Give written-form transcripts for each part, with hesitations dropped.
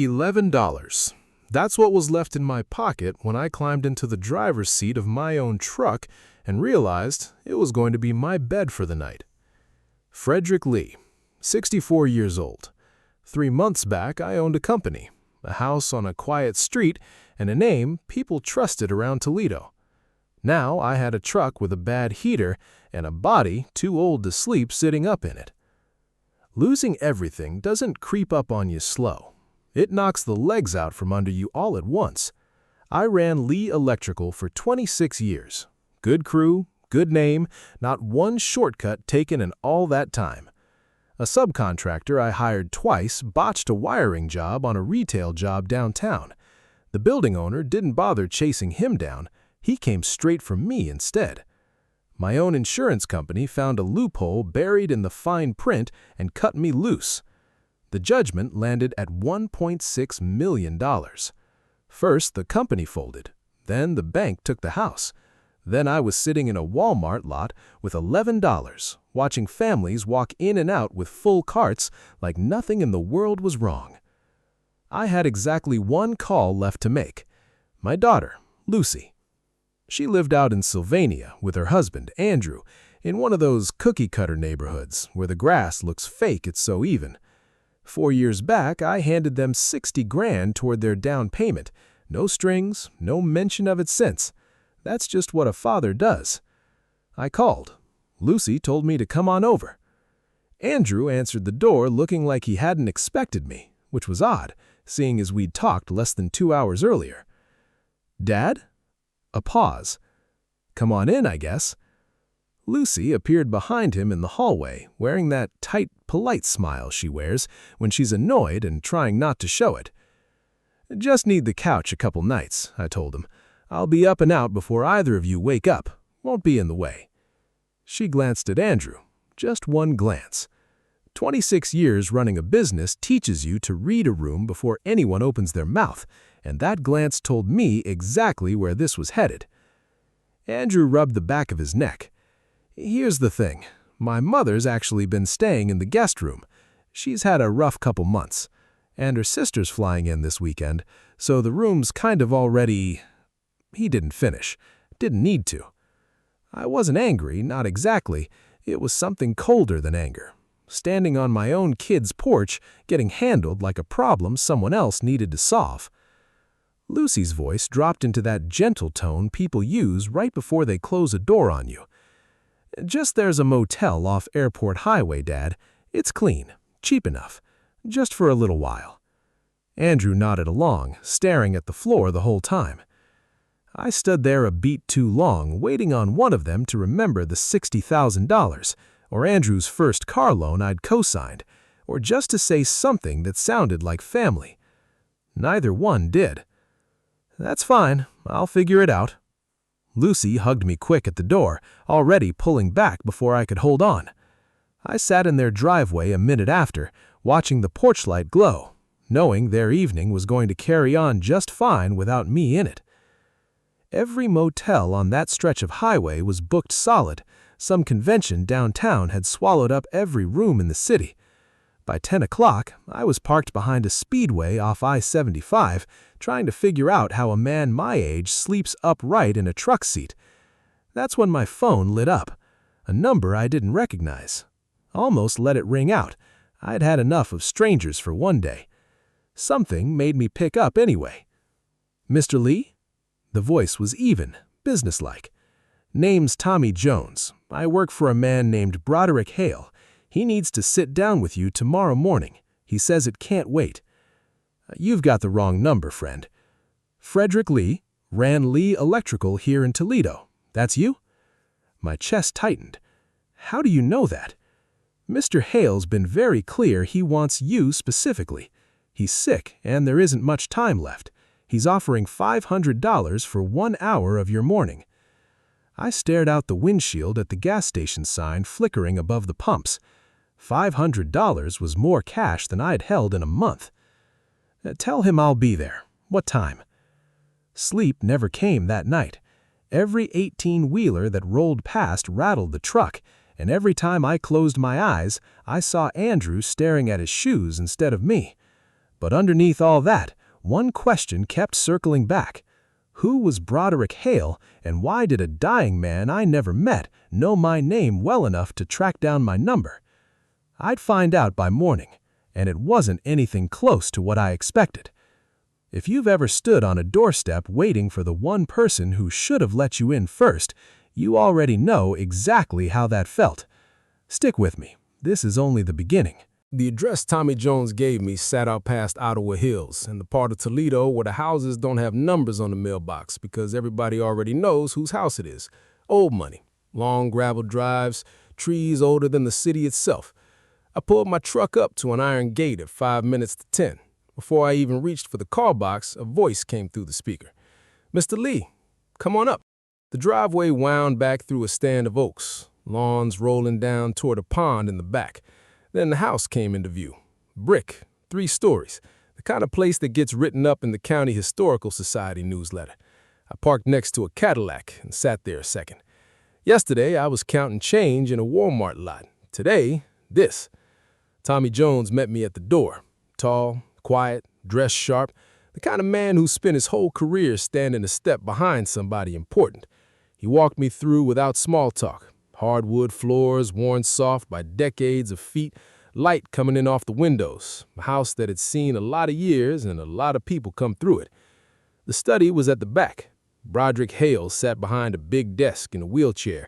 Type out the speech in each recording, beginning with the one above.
$11. That's what was left in my pocket when I climbed into the driver's seat of my own truck and realized it was going to be my bed for the night. Frederick Lee, 64 years old. 3 months back, I owned a company, a house on a quiet street, and a name people trusted around Toledo. Now I had a truck with a bad heater and a body too old to sleep sitting up in it. Losing everything doesn't creep up on you slow. It knocks the legs out from under you all at once. I ran Lee Electrical for 26 years. Good crew, good name, not one shortcut taken in all that time. A subcontractor I hired twice botched a wiring job on a retail job downtown. The building owner didn't bother chasing him down. He came straight for me instead. My own insurance company found a loophole buried in the fine print and cut me loose. The judgment landed at $1.6 million. First, the company folded. Then the bank took the house. Then I was sitting in a Walmart lot with $11, watching families walk in and out with full carts like nothing in the world was wrong. I had exactly one call left to make. My daughter, Lucy. She lived out in Sylvania with her husband, Andrew, in one of those cookie-cutter neighborhoods where the grass looks fake it's so even. 4 years back, I handed them $60 grand toward their down payment. No strings, no mention of it since. That's just what a father does. I called. Lucy told me to come on over. Andrew answered the door looking like he hadn't expected me, which was odd, seeing as we'd talked less than 2 hours earlier. "Dad?" A pause. "Come on in, I guess." Lucy appeared behind him in the hallway, wearing that tight, polite smile she wears when she's annoyed and trying not to show it. "Just need the couch a couple nights," I told him. "I'll be up and out before either of you wake up. Won't be in the way." She glanced at Andrew. Just one glance. 26 years running a business teaches you to read a room before anyone opens their mouth, and that glance told me exactly where this was headed. Andrew rubbed the back of his neck. "Here's the thing. My mother's actually been staying in the guest room. She's had a rough couple months, and her sister's flying in this weekend, so the room's kind of already—" He didn't finish. Didn't need to. I wasn't angry, not exactly. It was something colder than anger. Standing on my own kid's porch, getting handled like a problem someone else needed to solve. Lucy's voice dropped into that gentle tone people use right before they close a door on you. "Just there's a motel off Airport Highway, Dad. It's clean, cheap enough. Just for a little while." Andrew nodded along, staring at the floor the whole time. I stood there a beat too long, waiting on one of them to remember the $60,000, or Andrew's first car loan I'd co-signed, or just to say something that sounded like family. Neither one did. "That's fine. I'll figure it out." Lucy hugged me quick at the door, already pulling back before I could hold on. I sat in their driveway a minute after, watching the porch light glow, knowing their evening was going to carry on just fine without me in it. Every motel on that stretch of highway was booked solid. Some convention downtown had swallowed up every room in the city. By 10 o'clock, I was parked behind a speedway off I-75, trying to figure out how a man my age sleeps upright in a truck seat. That's when my phone lit up, a number I didn't recognize. Almost let it ring out. I'd had enough of strangers for one day. Something made me pick up anyway. "Mr. Lee?" The voice was even, businesslike. "Name's Tommy Jones. I work for a man named Broderick Hale. He needs to sit down with you tomorrow morning. He says it can't wait." "You've got the wrong number, friend. Frederick Lee, ran Lee Electrical here in Toledo. That's you?" My chest tightened. "How do you know that?" "Mr. Hale's been very clear he wants you specifically. He's sick, and there isn't much time left. He's offering $500 for 1 hour of your morning." I stared out the windshield at the gas station sign flickering above the pumps. $500 was more cash than I'd held in a month. "Tell him I'll be there. What time?" Sleep never came that night. Every 18-wheeler that rolled past rattled the truck, and every time I closed my eyes, I saw Andrew staring at his shoes instead of me. But underneath all that, one question kept circling back. Who was Broderick Hale, and why did a dying man I never met know my name well enough to track down my number? I'd find out by morning, and it wasn't anything close to what I expected. If you've ever stood on a doorstep waiting for the one person who should have let you in first, you already know exactly how that felt. Stick with me. This is only the beginning. The address Tommy Jones gave me sat out past Ottawa Hills, in the part of Toledo where the houses don't have numbers on the mailbox because everybody already knows whose house it is. Old money, long gravel drives, trees older than the city itself. I pulled my truck up to an iron gate at 5 minutes to 10. Before I even reached for the call box, a voice came through the speaker. "Mr. Lee, come on up." The driveway wound back through a stand of oaks, lawns rolling down toward a pond in the back. Then the house came into view. Brick, 3 stories, the kind of place that gets written up in the County Historical Society newsletter. I parked next to a Cadillac and sat there a second. Yesterday, I was counting change in a Walmart lot. Today, this. Tommy Jones met me at the door. Tall, quiet, dressed sharp, the kind of man who spent his whole career standing a step behind somebody important. He walked me through without small talk. Hardwood floors worn soft by decades of feet, light coming in off the windows, a house that had seen a lot of years and a lot of people come through it. The study was at the back. Broderick Hale sat behind a big desk in a wheelchair.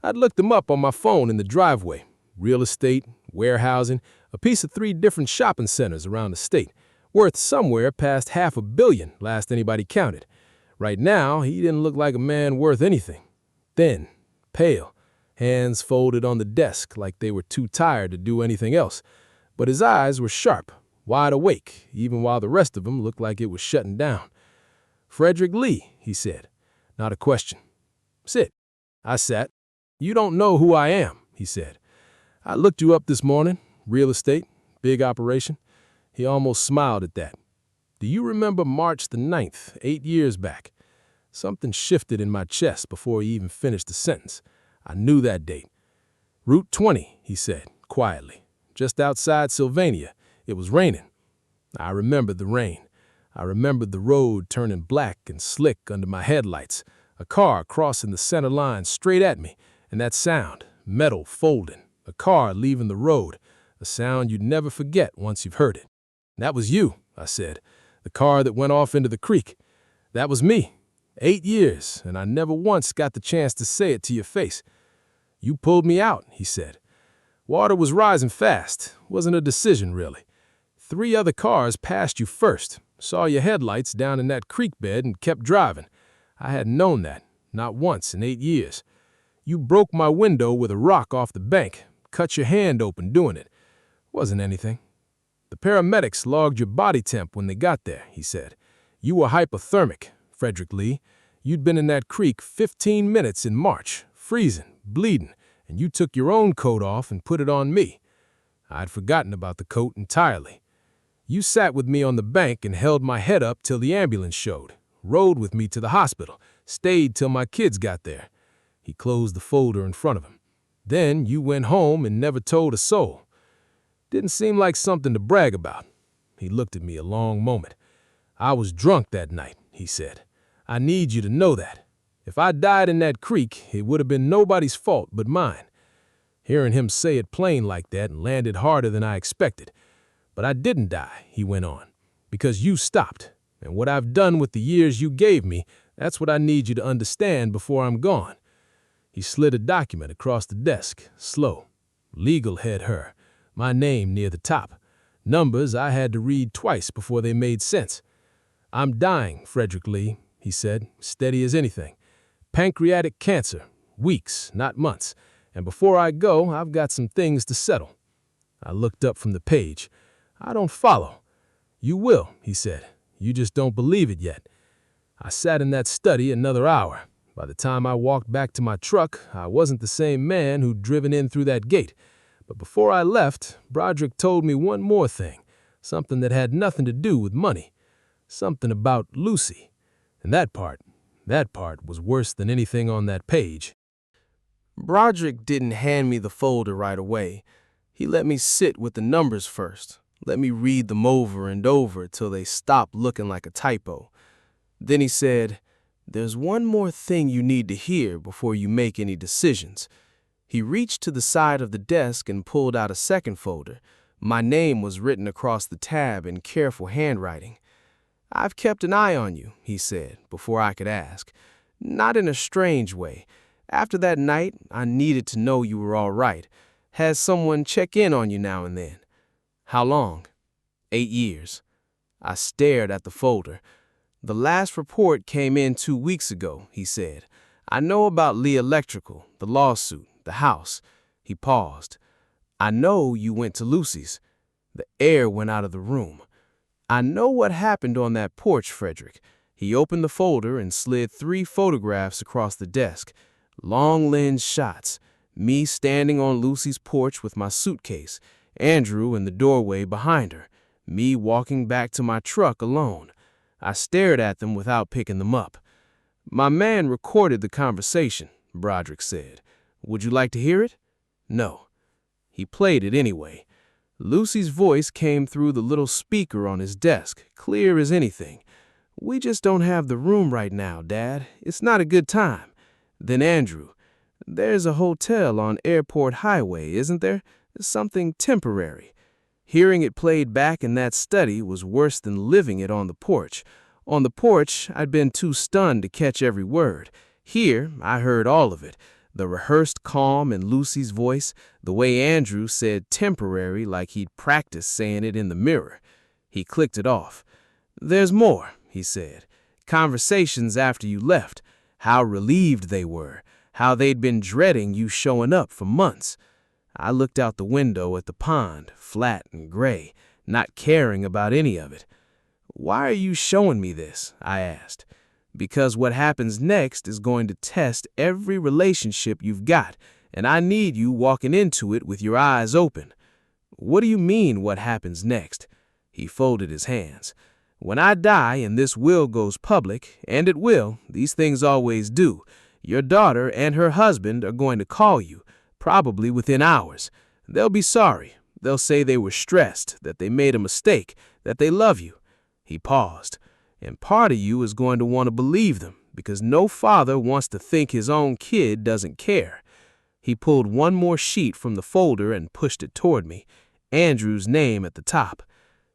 I'd looked him up on my phone in the driveway. Real estate, warehousing, a piece of 3 different shopping centers around the state, worth somewhere past $500 million, last anybody counted. Right now, he didn't look like a man worth anything. Thin, pale, hands folded on the desk like they were too tired to do anything else. But his eyes were sharp, wide awake, even while the rest of him looked like it was shutting down. "Frederick Lee," he said. Not a question. "Sit." I sat. "You don't know who I am," he said. "I looked you up this morning. Real estate, big operation." He almost smiled at that. "Do you remember March the 9th, 8 years back?" Something shifted in my chest before he even finished the sentence. I knew that date. "Route 20, he said, quietly. "Just outside Sylvania. It was raining." I remembered the rain. I remembered the road turning black and slick under my headlights, a car crossing the center line straight at me, and that sound, metal folding, a car leaving the road, a sound you'd never forget once you've heard it. "That was you," I said, "the car that went off into the creek. That was me. 8 years, and I never once got the chance to say it to your face." "You pulled me out," he said. "Water was rising fast. Wasn't a decision, really. 3 other cars passed you first, saw your headlights down in that creek bed and kept driving. I hadn't known that, not once in 8 years. You broke my window with a rock off the bank, cut your hand open doing it. Wasn't anything. The paramedics logged your body temp when they got there," he said. "You were hypothermic, Frederick Lee. You'd been in that creek 15 minutes in March, freezing, bleeding, and you took your own coat off and put it on me. I'd forgotten about the coat entirely. You sat with me on the bank and held my head up till the ambulance showed, rode with me to the hospital, stayed till my kids got there." He closed the folder in front of him. "Then you went home and never told a soul. Didn't seem like something to brag about." He looked at me a long moment. "I was drunk that night," he said. "I need you to know that. If I died in that creek, it would have been nobody's fault but mine." Hearing him say it plain like that landed harder than I expected. "But I didn't die," he went on, "because you stopped. And what I've done with the years you gave me, that's what I need you to understand before I'm gone." He slid a document across the desk, slow. Legal head her, my name near the top. Numbers I had to read twice before they made sense. "I'm dying, Frederick Lee," he said, steady as anything. "Pancreatic cancer, weeks, not months. And before I go, I've got some things to settle." I looked up from the page. "I don't follow." "You will," he said. "You just don't believe it yet." I sat in that study another hour. By the time I walked back to my truck, I wasn't the same man who'd driven in through that gate. But before I left, Broderick told me one more thing, something that had nothing to do with money, something about Lucy. And that part was worse than anything on that page. Broderick didn't hand me the folder right away. He let me sit with the numbers first, Let me read them over and over till they stop looking like a typo. Then he said, "There's one more thing you need to hear before you make any decisions." He reached to the side of the desk and pulled out a second folder. My name was written across the tab in careful handwriting. "I've kept an eye on you," he said, before I could ask. "Not in a strange way. After that night, I needed to know you were all right. Has someone check in on you now and then?" "How long?" 8 years. I stared at the folder. "The last report came in 2 weeks ago," he said. "I know about Lee Electrical, the lawsuit, the house." He paused. "I know you went to Lucy's." The air went out of the room. "I know what happened on that porch, Frederick." He opened the folder and slid 3 photographs across the desk. Long lens shots. Me standing on Lucy's porch with my suitcase. Andrew in the doorway behind her. Me walking back to my truck alone. I stared at them without picking them up. "My man recorded the conversation," Broderick said. "Would you like to hear it?" No. He played it anyway. Lucy's voice came through the little speaker on his desk, clear as anything. "We just don't have the room right now, Dad. It's not a good time." Then Andrew, "There's a hotel on Airport Highway, isn't there? Something temporary." Hearing it played back in that study was worse than living it on the porch. On the porch, I'd been too stunned to catch every word. Here, I heard all of it. The rehearsed calm in Lucy's voice, the way Andrew said temporary like he'd practiced saying it in the mirror. He clicked it off. "There's more," he said. "Conversations after you left. How relieved they were. How they'd been dreading you showing up for months." I looked out the window at the pond, flat and gray, not caring about any of it. "Why are you showing me this?" I asked. "Because what happens next is going to test every relationship you've got, and I need you walking into it with your eyes open." "What do you mean, what happens next?" He folded his hands. "When I die and this will goes public, and it will, these things always do, your daughter and her husband are going to call you, probably within hours. They'll be sorry. They'll say they were stressed, that they made a mistake, that they love you." He paused. "And part of you is going to want to believe them, because no father wants to think his own kid doesn't care." He pulled one more sheet from the folder and pushed it toward me. Andrew's name at the top.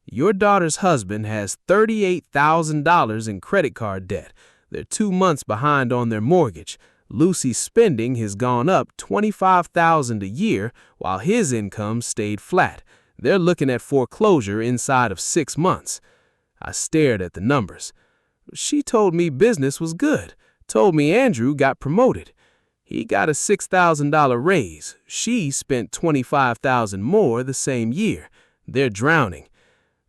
"Your daughter's husband has $38,000 in credit card debt. They're 2 months behind on their mortgage. Lucy's spending has gone up $25,000 a year, while his income stayed flat. They're looking at foreclosure inside of 6 months. I stared at the numbers. "She told me business was good. Told me Andrew got promoted. He got a $6,000 raise. She spent $25,000 more the same year. They're drowning."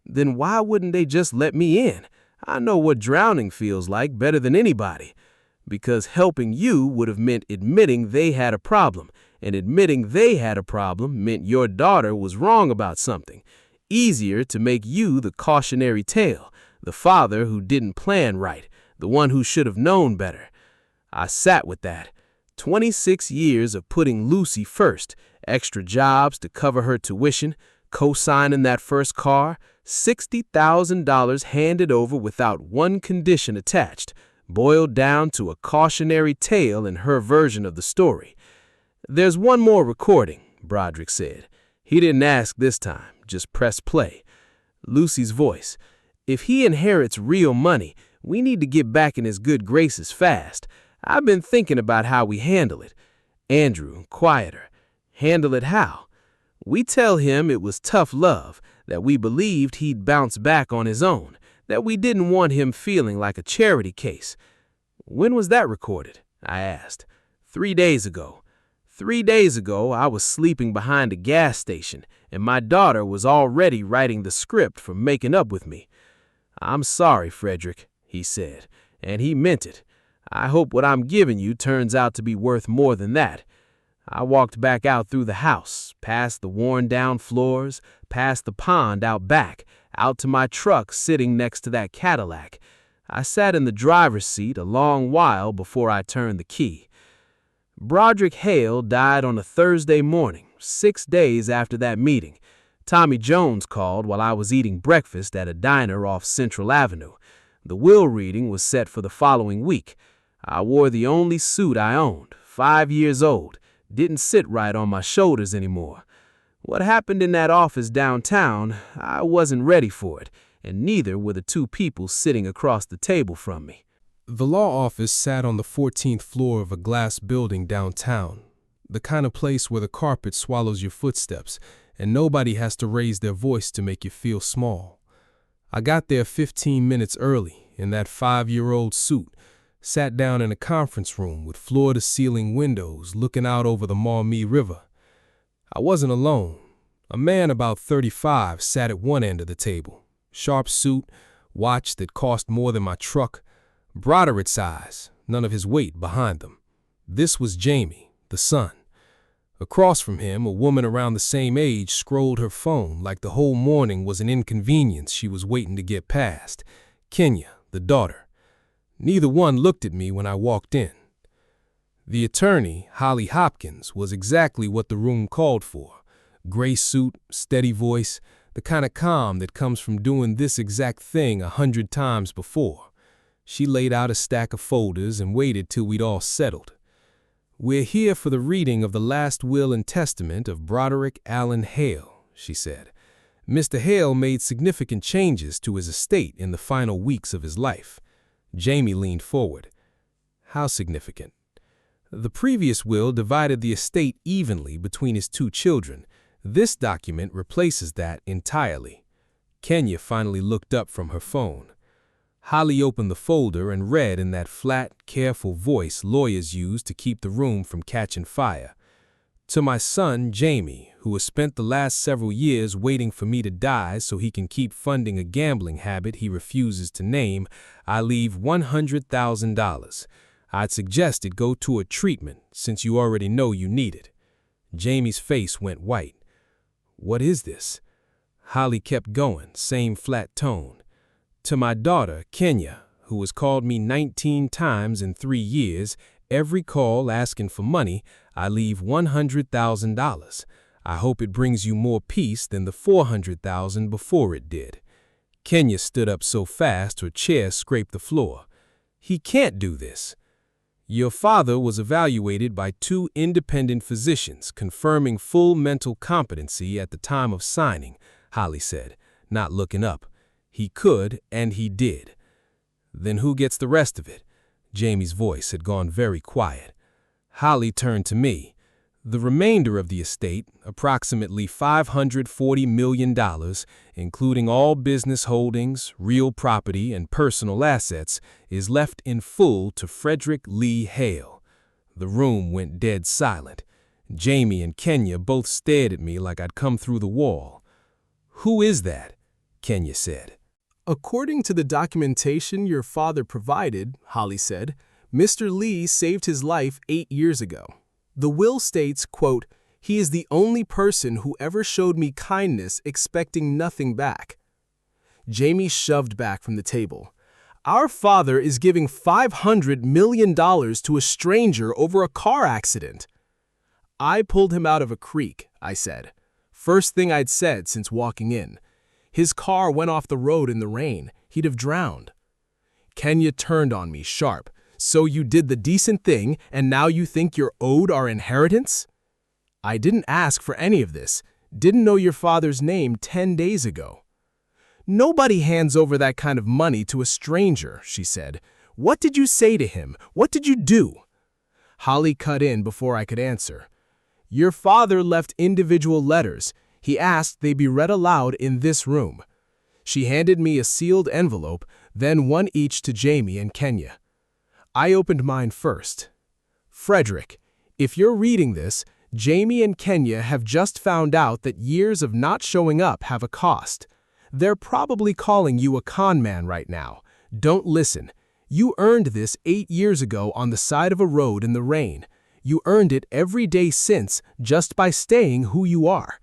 "Then why wouldn't they just let me in? I know what drowning feels like better than anybody." "Because helping you would have meant admitting they had a problem, and admitting they had a problem meant your daughter was wrong about something. Easier to make you the cautionary tale, the father who didn't plan right, the one who should have known better." I sat with that. 26 years of putting Lucy first, extra jobs to cover her tuition, co-signing that first car, $60,000 handed over without one condition attached, boiled down to a cautionary tale in her version of the story. "There's one more recording," Broderick said. He didn't ask this time, just press play. Lucy's voice. "If he inherits real money, we need to get back in his good graces fast. I've been thinking about how we handle it." Andrew, quieter. "Handle it how?" "We tell him it was tough love, that we believed he'd bounce back on his own, that we didn't want him feeling like a charity case." "When was that recorded?" I asked. 3 days ago. 3 days ago, I was sleeping behind a gas station, and my daughter was already writing the script for making up with me." "I'm sorry, Frederick," he said, and he meant it. "I hope what I'm giving you turns out to be worth more than that." I walked back out through the house, past the worn-down floors, past the pond out back, out to my truck sitting next to that Cadillac. I sat in the driver's seat a long while before I turned the key. Broderick Hale died on a Thursday morning, 6 days after that meeting. Tommy Jones called while I was eating breakfast at a diner off Central Avenue. The will reading was set for the following week. I wore the only suit I owned, 5 years old, didn't sit right on my shoulders anymore. What happened in that office downtown, I wasn't ready for it, and neither were the two people sitting across the table from me. The law office sat on the 14th floor of a glass building downtown, the kind of place where the carpet swallows your footsteps and nobody has to raise their voice to make you feel small. I got there 15 minutes early in that 5-year-old suit, sat down in a conference room with floor-to-ceiling windows looking out over the Maumee River. I wasn't alone. A man about 35 sat at one end of the table, sharp suit, watch that cost more than my truck, Broderick's eyes, none of his weight behind them. This was Jamie, the son. Across from him, a woman around the same age scrolled her phone like the whole morning was an inconvenience she was waiting to get past. Kenya, the daughter. Neither one looked at me when I walked in. The attorney, Holly Hopkins, was exactly what the room called for. Gray suit, steady voice, the kind of calm that comes from doing this exact thing 100 times before. She laid out a stack of folders and waited till we'd all settled. "We're here for the reading of the last will and testament of Broderick Allen Hale," she said. "Mr. Hale made significant changes to his estate in the final weeks of his life." Jamie leaned forward. "How significant?" "The previous will divided the estate evenly between his 2 children. This document replaces that entirely." Kenya finally looked up from her phone. Holly opened the folder and read in that flat, careful voice lawyers use to keep the room from catching fire. "To my son, Jamie, who has spent the last several years waiting for me to die so he can keep funding a gambling habit he refuses to name, I leave $100,000. I'd suggest it go to a treatment since you already know you need it." Jamie's face went white. "What is this?" Holly kept going, same flat tone. "To my daughter, Kenya, who has called me 19 times in 3 years, every call asking for money, I leave $100,000. I hope it brings you more peace than the $400,000 before it did." Kenya stood up so fast her chair scraped the floor. "He can't do this." "Your father was evaluated by 2 independent physicians confirming full mental competency at the time of signing," Holly said, not looking up. "He could, and he did." "Then who gets the rest of it?" Jamie's voice had gone very quiet. Holly turned to me. "The remainder of the estate, approximately $540 million, including all business holdings, real property, and personal assets, is left in full to Frederick Lee Hale." The room went dead silent. Jamie and Kenya both stared at me like I'd come through the wall. "Who is that?" Kenya said. "According to the documentation your father provided," Holly said, "Mr. Lee saved his life 8 years ago. The will states, quote, he is the only person who ever showed me kindness expecting nothing back." Jamie shoved back from the table. "Our father is giving $500 million to a stranger over a car accident." "I pulled him out of a creek," I said. First thing I'd said since walking in. "His car went off the road in the rain. He'd have drowned." Kenya turned on me sharp. "So you did the decent thing, and now you think you're owed our inheritance?" "I didn't ask for any of this. Didn't know your father's name 10 days ago." "Nobody hands over that kind of money to a stranger," she said. "What did you say to him? What did you do?" Holly cut in before I could answer. "Your father left individual letters. He asked they be read aloud in this room." She handed me a sealed envelope, then one each to Jamie and Kenya. I opened mine first. "Frederick, if you're reading this, Jamie and Kenya have just found out that years of not showing up have a cost. They're probably calling you a con man right now. Don't listen. You earned this 8 years ago on the side of a road in the rain. You earned it every day since just by staying who you are.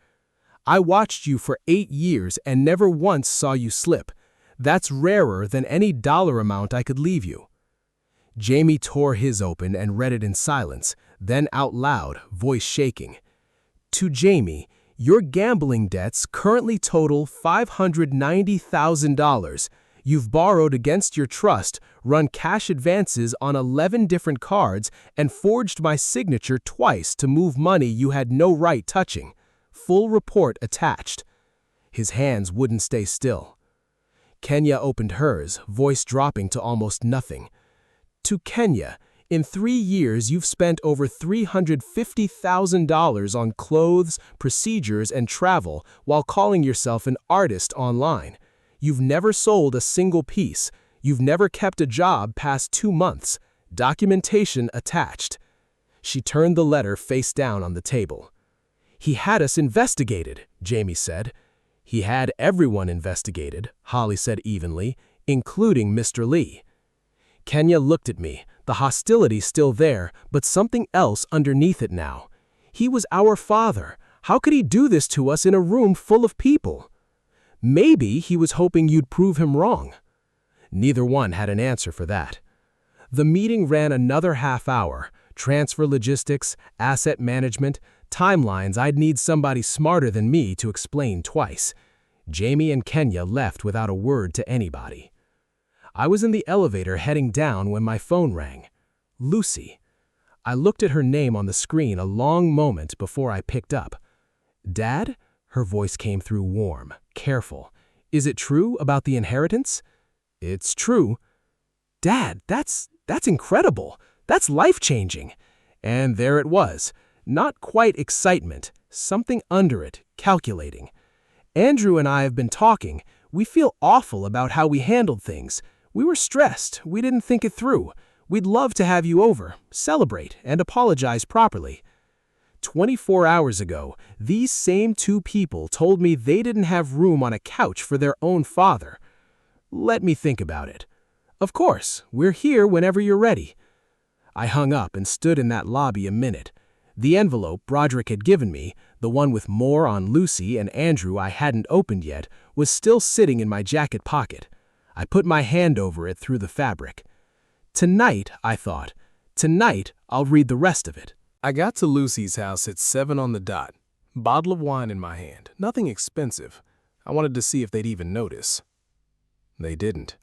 I watched you for 8 years and never once saw you slip. That's rarer than any dollar amount I could leave you." Jamie tore his open and read it in silence, then out loud, voice shaking. "To Jamie, Your gambling debts currently total $590,000. You've borrowed against your trust, run cash advances on 11 different cards, and forged my signature twice to move money you had no right touching. Full report attached." His hands wouldn't stay still. Kenya opened hers, voice dropping to almost nothing. "To Kenya, in 3 years you've spent over $350,000 on clothes, procedures, and travel while calling yourself an artist online. You've never sold a single piece. You've never kept a job past 2 months. Documentation attached." She turned the letter face down on the table. "He had us investigated," Jamie said. "He had everyone investigated," Holly said evenly, "including Mr. Lee." Kenya looked at me, the hostility still there, but something else underneath it now. "He was our father. How could he do this to us in a room full of people?" "Maybe he was hoping you'd prove him wrong." Neither one had an answer for that. The meeting ran another half hour. Transfer logistics, asset management, timelines I'd need somebody smarter than me to explain twice. Jamie and Kenya left without a word to anybody. I was in the elevator heading down when my phone rang. Lucy. I looked at her name on the screen a long moment before I picked up. "Dad?" Her voice came through warm, careful. "Is it true about the inheritance?" "It's true." "Dad, that's incredible. That's life-changing." And there it was. Not quite excitement, something under it, calculating. "Andrew and I have been talking. We feel awful about how we handled things. We were stressed. We didn't think it through. We'd love to have you over, celebrate, and apologize properly." 24 hours ago, these same 2 people told me they didn't have room on a couch for their own father. Let me think about it. "Of course, we're here whenever you're ready." I hung up and stood in that lobby a minute. The envelope Broderick had given me, the one with more on Lucy and Andrew I hadn't opened yet, was still sitting in my jacket pocket. I put my hand over it through the fabric. Tonight, I thought, tonight I'll read the rest of it. I got to Lucy's house at 7 on the dot. Bottle of wine in my hand, nothing expensive. I wanted to see if they'd even notice. They didn't.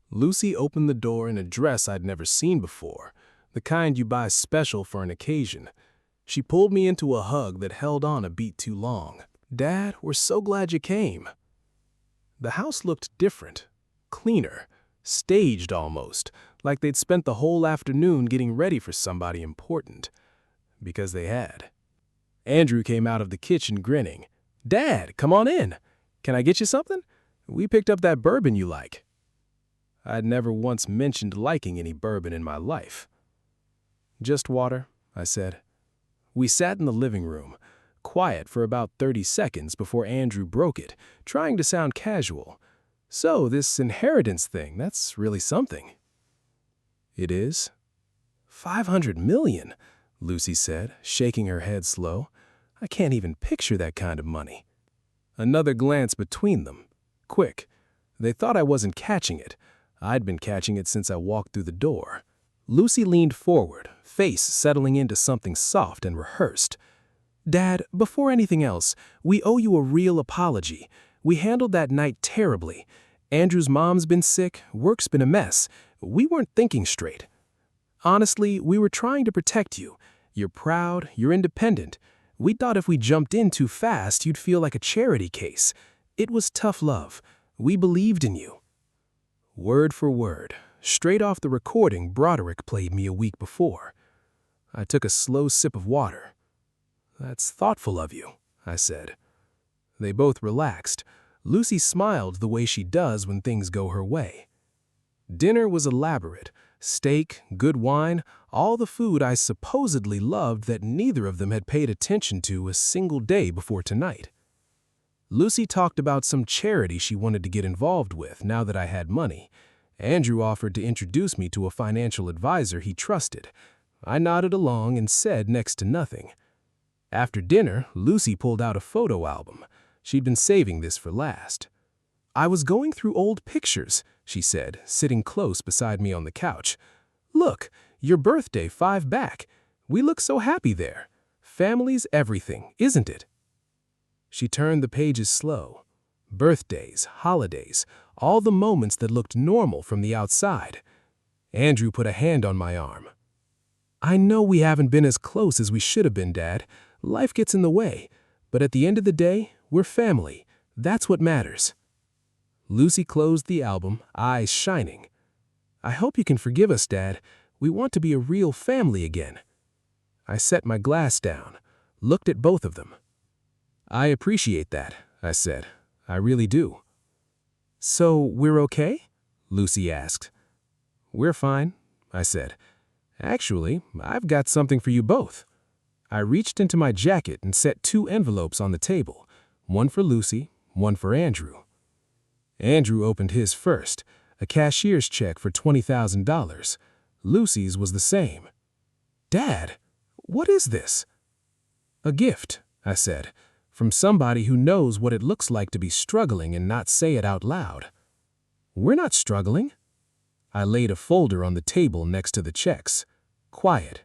Lucy opened the door in a dress I'd never seen before, the kind you buy special for an occasion. She pulled me into a hug that held on a beat too long. "Dad, we're so glad you came." The house looked different, cleaner, staged almost, like they'd spent the whole afternoon getting ready for somebody important. Because they had. Andrew came out of the kitchen grinning. "Dad, come on in. Can I get you something? We picked up that bourbon you like." I'd never once mentioned liking any bourbon in my life. "Just water," I said. We sat in the living room, quiet for about 30 seconds before Andrew broke it, trying to sound casual. "So, this inheritance thing, that's really something." "It is." $500 million, Lucy said, shaking her head slow. "I can't even picture that kind of money." Another glance between them. Quick. They thought I wasn't catching it. I'd been catching it since I walked through the door. Lucy leaned forward, face settling into something soft and rehearsed. "Dad, before anything else, we owe you a real apology. We handled that night terribly. Andrew's mom's been sick, work's been a mess. We weren't thinking straight. Honestly, we were trying to protect you. You're proud, you're independent. We thought if we jumped in too fast, you'd feel like a charity case. It was tough love. We believed in you." Word for word, straight off the recording Broderick played me a week before. I took a slow sip of water. "That's thoughtful of you," I said. They both relaxed. Lucy smiled the way she does when things go her way. Dinner was elaborate. Steak, good wine, all the food I supposedly loved that neither of them had paid attention to a single day before tonight. Lucy talked about some charity she wanted to get involved with now that I had money. Andrew offered to introduce me to a financial advisor he trusted. I nodded along and said next to nothing. After dinner, Lucy pulled out a photo album. She'd been saving this for last. "I was going through old pictures," she said, sitting close beside me on the couch. "Look, your birthday 5 back. We look so happy there. Family's everything, isn't it?" She turned the pages slow. Birthdays, holidays, all the moments that looked normal from the outside. Andrew put a hand on my arm. I know we haven't been as close as we should have been, Dad. Life gets in the way. But at the end of the day, we're family. That's what matters. Lucy closed the album, eyes shining. I hope you can forgive us, Dad. We want to be a real family again. I set my glass down, looked at both of them. I appreciate that, I said. I really do. So we're okay? Lucy asked. We're fine, I said. Actually, I've got something for you both. I reached into my jacket and set 2 envelopes on the table, one for Lucy, one for Andrew. Andrew opened his first, a cashier's check for $20,000. Lucy's was the same. Dad, what is this? A gift, I said, from somebody who knows what it looks like to be struggling and not say it out loud. We're not struggling. I laid a folder on the table next to the checks. Quiet.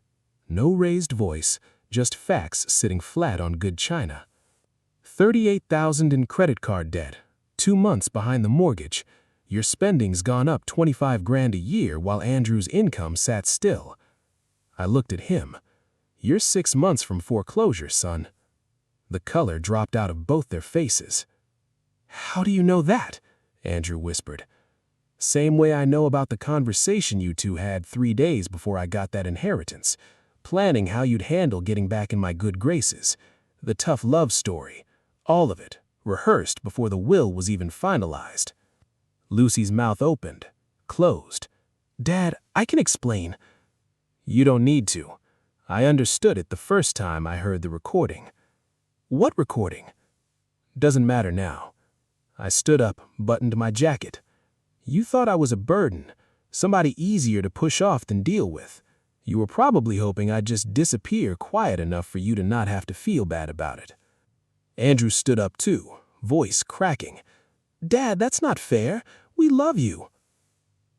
No raised voice, just facts sitting flat on good china. $38,000 in credit card debt, 2 months behind the mortgage. Your spending's gone up $25,000 a year while Andrew's income sat still. I looked at him. You're 6 months from foreclosure, son. The color dropped out of both their faces. How do you know that? Andrew whispered. Same way I know about the conversation you two had 3 days before I got that inheritance, planning how you'd handle getting back in my good graces. The tough love story, all of it, rehearsed before the will was even finalized. Lucy's mouth opened, closed. Dad, I can explain. You don't need to. I understood it the first time I heard the recording. What recording? Doesn't matter now. I stood up, buttoned my jacket. You thought I was a burden, somebody easier to push off than deal with. You were probably hoping I'd just disappear quiet enough for you to not have to feel bad about it. Andrew stood up too, voice cracking. Dad, that's not fair. We love you.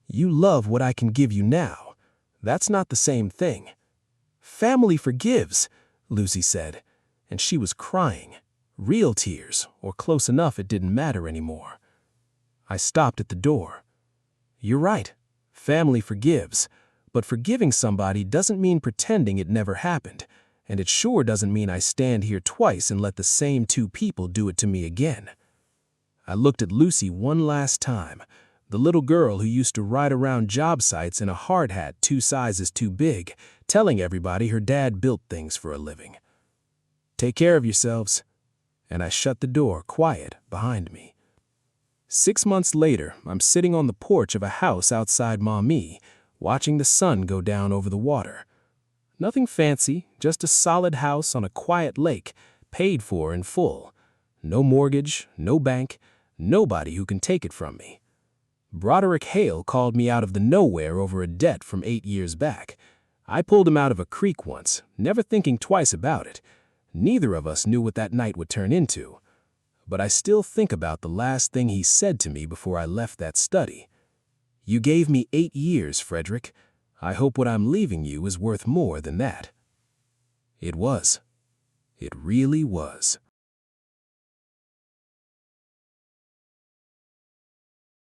You love what I can give you now. That's not the same thing. Family forgives, Lucy said, and she was crying. Real tears, or close enough it didn't matter anymore. I stopped at the door. You're right. Family forgives. But forgiving somebody doesn't mean pretending it never happened, and it sure doesn't mean I stand here twice and let the same 2 people do it to me again. I looked at Lucy one last time, the little girl who used to ride around job sites in a hard hat 2 sizes too big, telling everybody her dad built things for a living. Take care of yourselves. And I shut the door quiet behind me. 6 months later, I'm sitting on the porch of a house outside Maumee, watching the sun go down over the water. Nothing fancy, just a solid house on a quiet lake, paid for in full. No mortgage, no bank, nobody who can take it from me. Broderick Hale called me out of the nowhere over a debt from 8 years back. I pulled him out of a creek once, never thinking twice about it. Neither of us knew what that night would turn into. But I still think about the last thing he said to me before I left that study. You gave me 8 years, Frederick. I hope what I'm leaving you is worth more than that. It was. It really was.